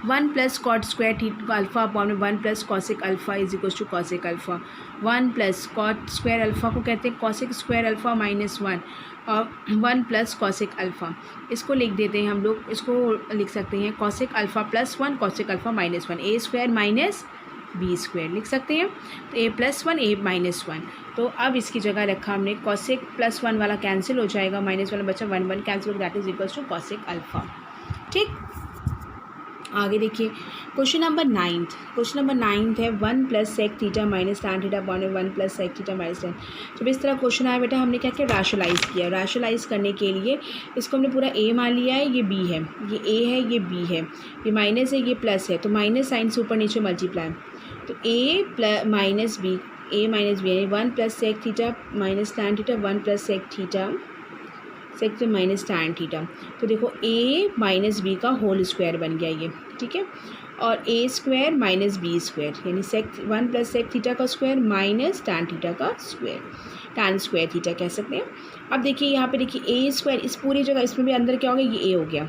1 plus cot square theta alpha upon में 1 plus cosec alpha is equal to cosec alpha. 1 plus cot square alpha को कहते हैं कॉसिक स्क्वायर अल्फा -1 और 1 plus cosec alpha. इसको लिख देते हैं हम लोग, इसको लिख सकते हैं कॉसिक अल्फा +1 कॉसिक अल्फा -1 ए स्क्वायर माइनस बी स्क्वायर लिख सकते हैं। तो ए +1 ए -1, तो अब इसकी जगह रखा हमने कॉसिक +1 वाला कैंसिल हो जाएगा, माइनस वाला बचा 1 कैंसिल हो, that is equal to cosec alpha. ठीक, आगे देखिए क्वेश्चन नंबर 9 है 1 plus sec theta minus tan theta upon 1 plus sec theta minus tan. जब इस तरह क्वेश्चन आया बेटा हमने क्या किया, रैशनलाइज किया। रैशनलाइज करने के लिए इसको हमने पूरा ए मान लिया है, ये बी है, ये ए है, ये बी है, ये माइनस है, ये प्लस है, तो माइनस साइन से ऊपर नीचे मल्टीप्लाई, तो ए प्लस माइनस बी यानी 1 plus sec theta minus tan theta 1 plus sec theta minus tan theta. तो देखो a माइनस बी का होल स्क्वायर बन गया ये, ठीक है, और a square minus B square यानी 1 प्लस सेक थीटा का स्क्वायर माइनस टैन थीटा का स्क्वायर, टैन स्क्वायर थीटा कह सकते हैं। अब देखिए यहाँ पे देखिए a स्क्वायर इस पूरी जगह, इसमें भी अंदर क्या हो गया, ये a हो गया,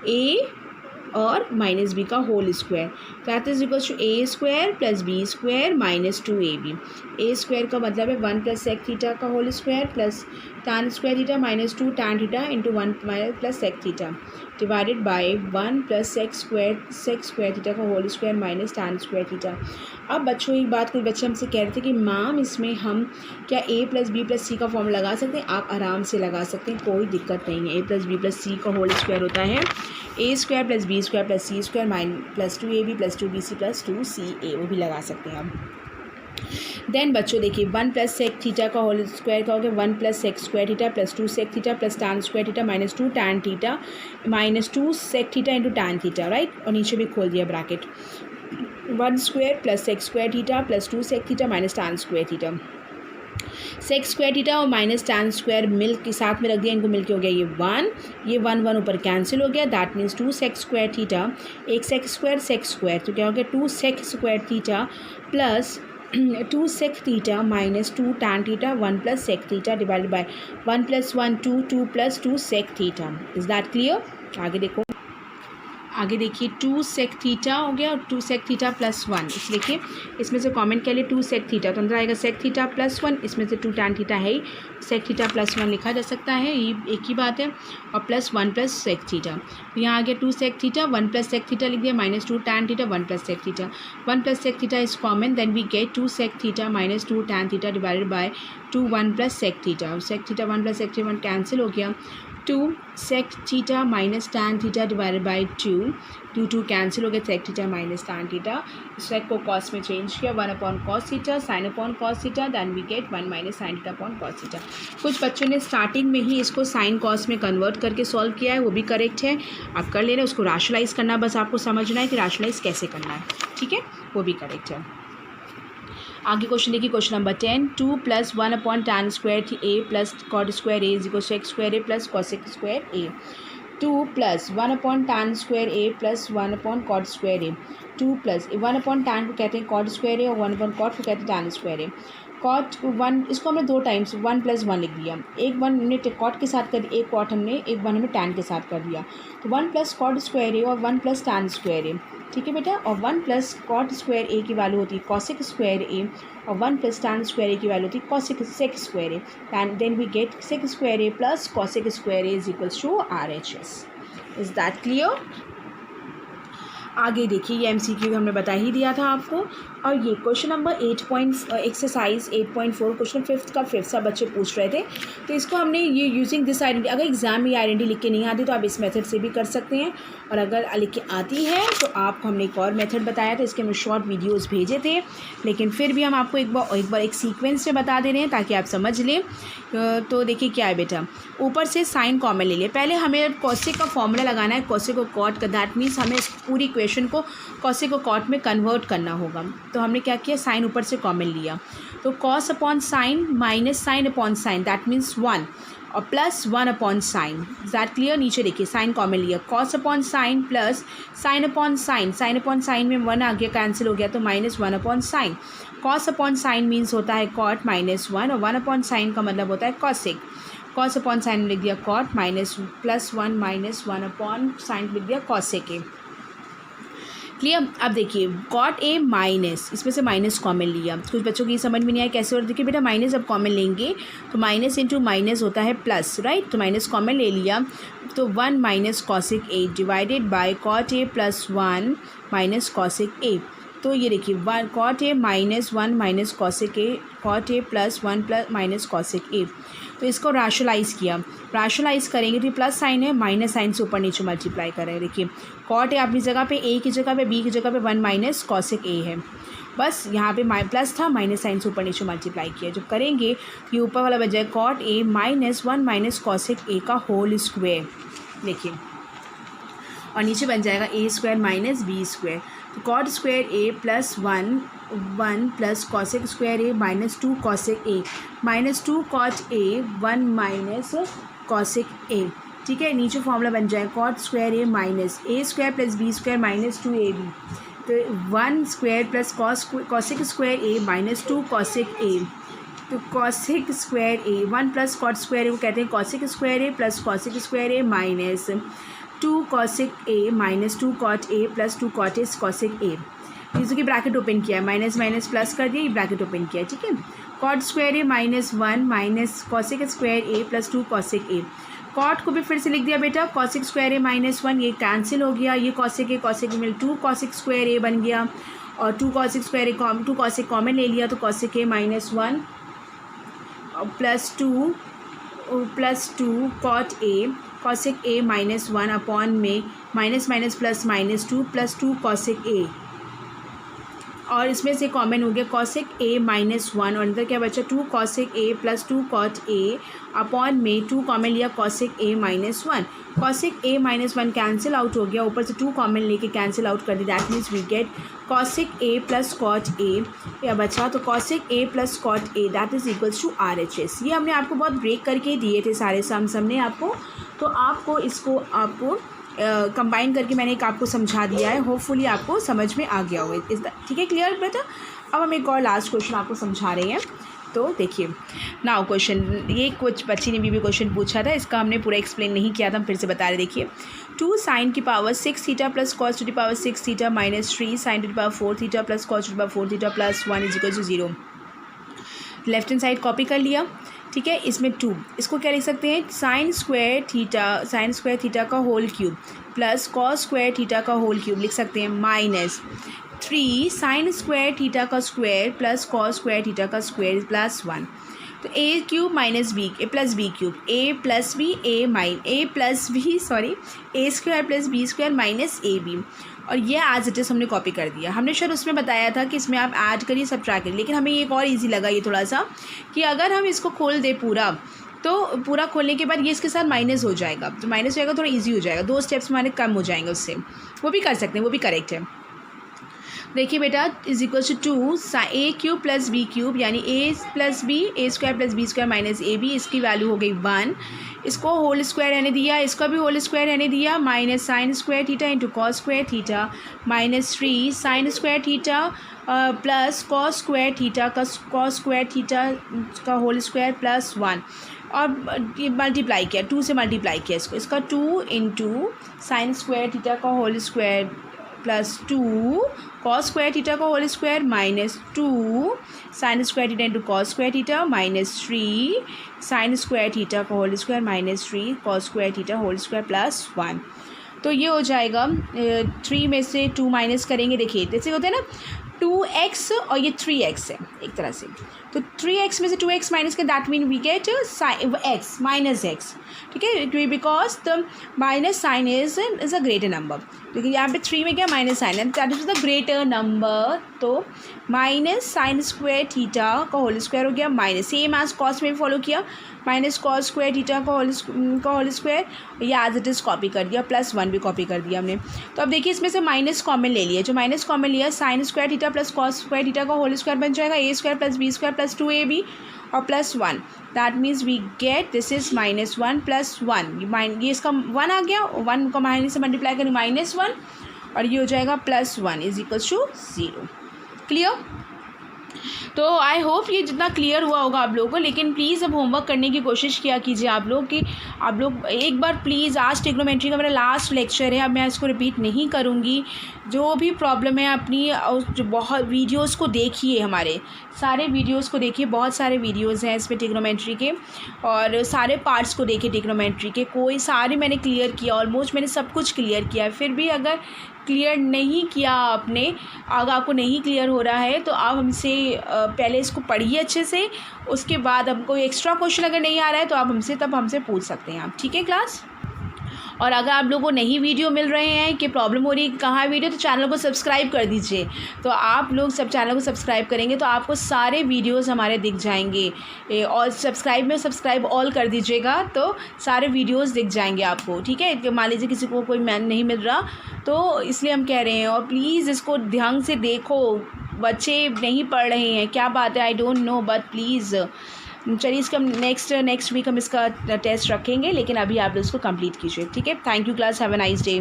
a और माइनस बी का whole square, that is equal to A square plus B square minus 2ab। A square का मतलब है 1 प्लस सेक थीटा का whole square plus tan square theta minus 2 tan theta into 1 plus sec theta divided by 1 plus sec square theta का whole square minus tan square theta. अब बच्चों एक बात, कोई बच्चे हमसे कह रहे थे कि मैम इसमें हम क्या a plus B plus c का फॉर्म लगा सकते हैं? आप आराम से लगा सकते हैं, कोई दिक्कत नहीं है। a plus B plus c का होल स्क्वायर होता है a square plus B square plus c square plus 2ab plus 2bc plus 2ca, वो भी लगा सकते हैं हम। देन बच्चों देखिए 1 प्लस सेक थीटा का होल स्क्वायर का हो गया 1 plus sec square theta plus 2 sec theta plus tan square theta minus 2 tan theta minus 2 sec theta into tan theta, right, और नीचे भी खोल दिया bracket. 1 square plus sec square theta plus 2 sec theta minus tan square theta. Sec square theta और minus tan square मिल के साथ में रख दिया, इनको मिलके हो गया ये 1, ये 1 ऊपर कैंसिल हो गया, that means 2 sec square theta, एक सेक स्क्वायर, तो क्या हो गया 2 sec square theta plus 2 sec theta minus 2 tan theta 1 plus sec theta divided by 1 plus 1 2 plus 2 sec theta. Is that clear? आगे देखिए 2 सेक थीटा हो गया और 2 सेक थीटा प्लस 1, इस देखिए इसमें से कमेंट के लिए 2 सेक थीटा, तो अंदर आएगा सेक थीटा प्लस 1, इसमें से 2 टैन थीटा है ही, सेक थीटा प्लस 1 लिखा जा सकता है, ये एक ही बात है, और प्लस 1 प्लस सेक थीटा। तो यहाँ आ गया 2 sec theta 1 plus sec theta लिख दिया minus 2 tan theta 1 plus sec theta, 1 plus sec theta is common, then we get 2 sec theta minus 2 tan theta divided by 2 1 plus sec theta, और sec theta 1 plus sec theta 1 cancel हो गया, 2 sec theta minus tan theta divided by 2 cancel हो गया, sec theta minus tan theta, sec को cos में change किया 1 upon cos theta sine upon cos theta, then we get 1 minus sine theta upon cos theta. कुछ बच्चों ने starting में ही इसको साइन कॉस में कन्वर्ट करके सॉल्व किया है, वो भी करेक्ट है, आप कर ले रहे हैं, उसको रैशनलाइज करना, बस आपको समझना है कि रैशनलाइज कैसे करना है, ठीक है, वो भी करेक्ट है। आगे क्वेश्चन देखिए, question number 10, 2 plus 1 upon tan square A plus cot square A is equal sec square A plus cosec square A. 2 plus 1 upon tan square A plus 1 upon cot square A, 2 plus 1 upon tan को कहते हैं cot square ए और 1 upon cot को कहते हैं tan square A. Cot 1 इसको हमने 2 times 1 plus 1 लिख दिया, एक 1 हमने कॉट के साथ कर दिया, एक कॉट हमने एक 1 हमने टैन के साथ कर दिया, तो 1 प्लस कॉट स्क्वायर ए और 1 प्लस टैन स्क्वायर ए, ठीक है बेटा, और 1 प्लस कॉट स्क्वायर ए की वैल्यू होती है कॉसिक स्क्वायर ए और 1 प्लस टैन स्क्वायर ए की वैल्यू होती है cosec sec square a, and then we get sec square A plus cosec square A is equals to RHS। Is that clear? आगे देखिए, ये MCQ हमने बता ही दिया था आपको। और ये question number exercise 8.4 question fifth का फिफ्थ सब बच्चे पूछ रहे थे। तो इसको हमने ये यूजिंग दिस आइडेंटिटी, अगर एग्जाम में ये आइडेंटिटी लिख के नहीं आती तो आप इस मेथड से भी कर सकते हैं, और अगर लिख के आती है तो आपको हमने एक और मेथड बताया था, इसके हमने शॉर्ट वीडियोस भेजे थे, लेकिन फिर भी हम आपको एक बार एक सीक्वेंस में बता दे रहे हैं ताकि आप समझ लें। तो देखिए क्या है बेटा, ऊपर से साइन कॉमन ले लिए। पहले हमें कॉसेक का फॉर्मूला लगाना है, कॉसेक को कॉट का, दैट मीन्स हमें पूरी इक्वेशन को कॉसेक को कॉट में कन्वर्ट करना होगा। तो हमने क्या किया, साइन ऊपर से कॉमन लिया, तो cos upon sine minus sine upon sine, that means 1, और plus 1 upon sign, that clear. नीचे देखिए साइन कॉमन लिया, cos upon sign plus sine upon sine, sine upon sine में 1 आ गया, कैंसिल हो गया, तो minus 1 upon sine. Cos upon sign means होता है कॉट माइनस 1, और 1 अपॉन साइन का मतलब होता है कॉसेक। कॉस अपॉन साइन लिख दिया cot, minus plus 1 minus 1 upon sine लिख दिया कॉसेक ए। क्लियर। अब देखिए कॉट ए माइनस, इसमें से माइनस कॉमन लिया, कुछ बच्चों की समझ में नहीं आया कैसे, और देखिए बेटा माइनस अब कॉमन लेंगे तो माइनस इंटू माइनस होता है प्लस, राइट। तो माइनस कॉमन ले लिया, तो 1 minus cosec a divided by cot A plus 1 minus cosec a. तो ये देखिए cot A minus 1 minus cosec a, cot A plus 1 plus minus cosec a. तो इसको रैशनलाइज़ किया, रैशनलाइज करेंगे तो ये प्लस साइन है, माइनस साइन से ऊपर नीचे मल्टीप्लाई करें। देखिए कॉट ए अपनी जगह पे, ए की जगह पे, बी की जगह पे 1 माइनस कॉसेक ए है, बस यहाँ पे प्लस था, माइनस साइन से ऊपर नीचे मल्टीप्लाई किया। जब करेंगे तो ये ऊपर वाला बच जाए cot A minus 1 minus cosec A का होल स्क्वायर, देखिए, और नीचे बन जाएगा A square minus B square. तो cot square A plus 1 plus cosec square A minus 2 cosec A, minus 2 cot A 1 minus cosec A, ठीक है। नीचे फॉर्मूला बन जाए cot square A minus A square plus B square minus 2ab, तो 1 square plus cosec square A minus 2 cosec a. तो cosec square a 1 plus cot square a को कहते हैं cosec square A plus cosec square A minus 2 cosec A minus 2 cot A plus 2 cot A cosec a. इसको की bracket open किया, minus minus plus कर दिया, ये ब्रैकेट ओपन किया, ठीक है। Cot square A minus 1 minus cosec square A plus 2 cosec a. Cot को भी फिर से लिख दिया बेटा, कॉसेक स्क्वायर ए माइनस 1, ये कैंसिल हो गया, ये कॉसेक मिल 2 कॉसेक स्क्वायर ए बन गया, और 2 कॉसेक स्क्वायर ए 2 कॉसेक कॉमन ले लिया, तो कॉसेक ए माइनस 1 प्लस 2 कॉट ए, कॉसेक ए माइनस 1 अपॉन में minus minus plus minus 2 plus 2 cosec A, और इसमें से कॉमन हो गया कॉसेक ए माइनस 1, और अंदर क्या बचा 2 cosec A plus 2 cot a upon में 2 कॉमन लिया कॉसेक ए माइनस 1, कॉसेक ए माइनस 1 कैंसिल आउट हो गया, ऊपर से 2 कॉमन लेके कैंसिल आउट कर दी, that means we get cosec A plus cot A, या बचा तो cosec A plus cot A that is equals to RHS। ये हमने आपको बहुत ब्रेक करके दिए थे सारे सम हमने आपको, तो आपको इसको आपको कंबाइन करके मैंने एक आपको समझा दिया है, होपफुली आपको समझ में आ गया होगा, ठीक है, क्लियर बेटा। अब हम एक और लास्ट क्वेश्चन आपको समझा रहे हैं, तो देखिए नाउ क्वेश्चन, ये कुछ बच्ची ने भी क्वेश्चन पूछा था, इसका हमने पूरा एक्सप्लेन नहीं किया था, हम फिर से बता रहे। देखिए 2 साइन की power 6 theta plus cos to the power 6 theta minus 3 sine to the power 4 theta plus cos to the power 4 theta plus 1 is equal to 0। Left hand side copy कर लिया, ठीक है। इसमें 2, इसको क्या लिख सकते हैं, साइन स्क्वायर थीटा का whole cube plus cos square theta का होल क्यूब लिख सकते हैं, माइनस 3 साइन स्क्वायर थीटा का square plus cos square theta का स्क्वायर प्लस 1। तो A cube minus B plus B cube, A square plus B square minus A B, और ये as it is हमने copy कर दिया। हमने शायद उसमें बताया था कि इसमें आप ऐड करिए सब्ट्रैक्ट करिए, लेकिन हमें एक और इजी लगा ये थोड़ा सा, कि अगर हम इसको खोल दें पूरा, तो पूरा खोलने के बाद ये इसके साथ माइनस हो जाएगा, तो माइनस हो जाएगा, थोड़ा इजी हो जाएगा, 2 स्टेप्स हमारे कम हो जाएंगे उससे, वो भी कर सकते हैं, वो भी करेक्ट है। देखिए बेटा is equal to 2 A cube plus B cube, यानी A plus B, A square plus B square minus A B, इसकी वैल्यू हो गई 1, इसको होल स्क्वायर रहने दिया, इसका भी होल स्क्वायर रहने दिया, minus sine square theta into cos square theta minus 3 sine square theta plus cos square theta का होल स्क्वायर प्लस 1, और ये मल्टीप्लाई किया, 2 से मल्टीप्लाई किया इसको, इसका 2 इंटू साइन स्क्वायर थीटा का whole square plus 2 cos square theta का whole square minus 2 sine square theta into cos square theta minus 3 sine square theta का whole square minus 3 cos square theta whole square plus 1। तो ये हो जाएगा 3 में से 2 minus करेंगे, देखिए जैसे होता है ना 2x और ये 3x है एक तरह से, तो 3x में से 2x माइनस के that mean we get x minus x, ठीक है, because the minus sign is a greater number, क्योंकि यहाँ पे 3 में क्या माइनस साइन है, that is the greater number, तो माइनस साइन स्क्वायर थीटा का होल स्क्वायर हो गया माइनस, सेम एज कॉस में फॉलो किया, माइनस कॉस स्क्वायर थीटा का होल स्क्वायर, या एज इट इज़ कॉपी कर दिया, +1 भी कॉपी कर दिया हमने। तो अब देखिए इसमें से माइनस कॉमन ले लिया, जो माइनस कॉमन लिया sine square theta plus cos square theta का होल स्क्वायर बन जाएगा, a square plus b square plus 2ab और +1, that means we get this is -1 + 1, ये इसका 1 आ गया, 1 को माइनस से मल्टीप्लाई करें -1 और ये हो जाएगा +1 इज इक्वल्स टू 0। क्लियर? तो आई होप ये जितना क्लियर हुआ होगा आप लोगों को, लेकिन प्लीज़ अब होमवर्क करने की कोशिश किया कीजिए आप लोग, कि आप लोग एक बार प्लीज़, आज ट्रिग्नोमेट्री का मेरा लास्ट लेक्चर है, अब मैं इसको रिपीट नहीं करूँगी, जो भी प्रॉब्लम है अपनी जो बहुत वीडियोस को देखिए, हमारे सारे वीडियोस को देखिए, बहुत सारे वीडियोस हैं इसमें ट्रिग्नोमेट्री के, और सारे पार्ट्स को देखिए ट्रिग्नोमेट्री के, कोई सारे मैंने क्लियर किया, ऑलमोस्ट मैंने सब कुछ क्लियर किया है, फिर भी अगर क्लियर नहीं किया आपने, अगर आपको नहीं क्लियर हो रहा है तो आप हमसे पहले इसको पढ़िए अच्छे से, उसके बाद हमको एक्स्ट्रा क्वेश्चन अगर नहीं आ रहा है तो आप हमसे पूछ सकते हैं आप, ठीक है क्लास? और अगर आप लोगों को नहीं वीडियो मिल रहे हैं कि प्रॉब्लम हो रही है कहाँ है वीडियो, तो चैनल को सब्सक्राइब कर दीजिए, तो आप लोग सब चैनल को सब्सक्राइब करेंगे तो आपको सारे वीडियोस हमारे दिख जाएंगे, और सब्सक्राइब ऑल कर दीजिएगा तो सारे वीडियोस दिख जाएंगे आपको, ठीक है? मान लीजिए किसी को कोई मैन नहीं मिल रहा तो इसलिए हम कह रहे हैं, और प्लीज़ इसको ध्यान से देखो, बच्चे नहीं पढ़ रहे हैं, क्या बात है I don't know, but please चलिए इसका नेक्स्ट वीक हम इसका टेस्ट रखेंगे, लेकिन अभी आप लोग इसको कंप्लीट कीजिए, ठीक है? Thank you class, have a nice day.